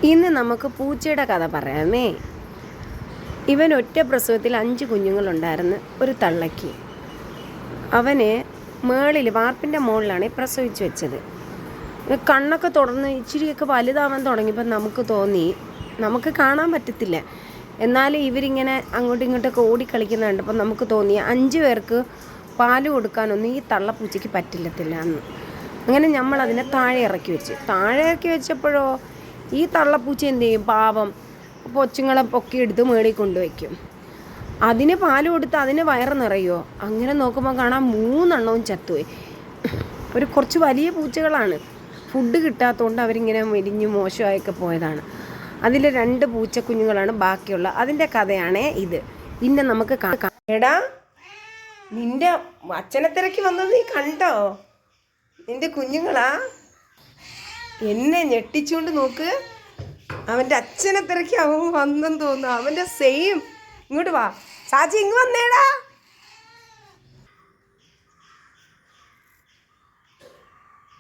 ഇന്ന് നമുക്ക് പൂച്ചയുടെ കഥ പറയാമേ. ഇവൻ ഒറ്റ പ്രസവത്തിൽ 5 കുഞ്ഞുങ്ങളുണ്ടായിരുന്നു ഒരു തള്ളയ്ക്ക്. അവന് വാർപ്പിൻ്റെ മുകളിലാണ് പ്രസവിച്ച് വെച്ചത്. കണ്ണൊക്കെ തുറന്ന് ഇച്ചിരിയൊക്കെ വലുതാവാൻ തുടങ്ങിയപ്പോൾ നമുക്ക് തോന്നി, നമുക്ക് കാണാൻ പറ്റത്തില്ല, എന്നാലും ഇവരിങ്ങനെ അങ്ങോട്ടും ഇങ്ങോട്ടൊക്കെ ഓടിക്കളിക്കുന്ന കണ്ടപ്പോൾ നമുക്ക് തോന്നി 5 പേർക്ക് പാല് കൊടുക്കാനൊന്നും ഈ തള്ളപ്പൂച്ചയ്ക്ക് പറ്റില്ലത്തില്ല എന്ന്. അങ്ങനെ നമ്മളതിനെ താഴെ ഇറക്കി വെച്ചപ്പോഴോ ഈ തള്ളപ്പൂച്ച എന്ത് ചെയ്യും, പാവം കൊച്ചുങ്ങളെ പൊക്കിയെടുത്ത് മേളിൽ കൊണ്ടുവയ്ക്കും. അതിന് പാല് കൊടുത്ത് അതിന് വയറ് നിറയുമോ? അങ്ങനെ നോക്കുമ്പോൾ കാണാം 3 എണ്ണവും ചത്തുപോയി. കുറച്ച് വലിയ പൂച്ചകളാണ്. ഫുഡ് കിട്ടാത്തതുകൊണ്ട് അവരിങ്ങനെ മെലിഞ്ഞ് മോശമായൊക്കെ പോയതാണ്. അതിൽ 2 പൂച്ചക്കുഞ്ഞുങ്ങളാണ് ബാക്കിയുള്ള. അതിൻ്റെ കഥയാണേ ഇത്. പിന്നെ നമുക്ക് എടാ, നിൻ്റെ അച്ഛനെ തിരക്കി വന്നത് നീ കണ്ടോ? നിൻ്റെ കുഞ്ഞുങ്ങളാ എന്നെ ഞെട്ടിച്ചുകൊണ്ട് നോക്ക്. അവൻ്റെ അച്ഛനെ തിരക്കി അവൻ വന്നെന്ന് തോന്നുന്നു. അവൻ്റെ സെയിം. ഇങ്ങോട്ട് വാ സാജി, ഇങ്ങ് വന്നേടാ.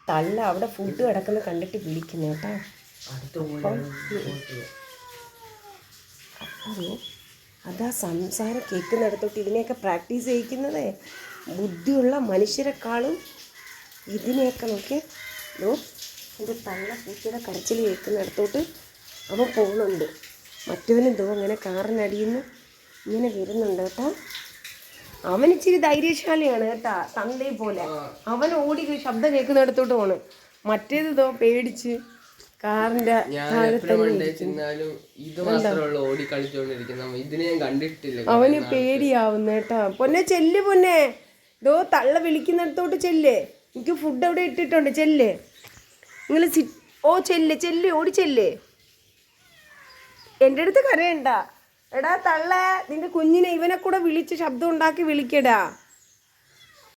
തള്ള അവിടെ ഫുഡ് കിടക്കുന്ന കണ്ടിട്ട് വിളിക്കുന്നു കേട്ടോ. അതാ സംസാരം കേൾക്കുന്നിടത്തോട്ട് ഇതിനെയൊക്കെ പ്രാക്ടീസ് ചെയ്യിക്കുന്നതേ. ബുദ്ധിയുള്ള മനുഷ്യരെക്കാളും ഇതിനെയൊക്കെ നോക്കിയോ. എൻ്റെ തള്ള പൂച്ചയുടെ കരച്ചിൽ കേൾക്കുന്നിടത്തോട്ട് അവൻ പോകുന്നുണ്ട്. മറ്റവനെന്തോ അങ്ങനെ കാറിനടിയുന്നു ഇങ്ങനെ വരുന്നുണ്ട് കേട്ടോ. അവൻ ഇച്ചിരി ധൈര്യശാലിയാണ് കേട്ടാ, തന്തയെ പോലെ. അവൻ ഓടി ശബ്ദം കേൾക്കുന്നിടത്തോട്ട് പോണ്. മറ്റേതോ പേടിച്ച് കാറിൻ്റെ അവന് പേടിയാവുന്ന കേട്ടാ. പൊന്നെ ചെല്ല്, പൊന്നെ ഇതോ തള്ള വിളിക്കുന്നിടത്തോട്ട് ചെല്ല്. എനിക്ക് ഫുഡ് അവിടെ ഇട്ടിട്ടുണ്ട്, ചെല്ല്. നിങ്ങൾ ചെല്ല് ഓടി ചെല്ല്. എൻ്റെ അടുത്ത് കരയണ്ട. എടാ തള്ള, നിന്റെ കുഞ്ഞിനെ ഇവനെ കൂടെ വിളിച്ച് ശബ്ദം ഉണ്ടാക്കി വിളിക്കടാ.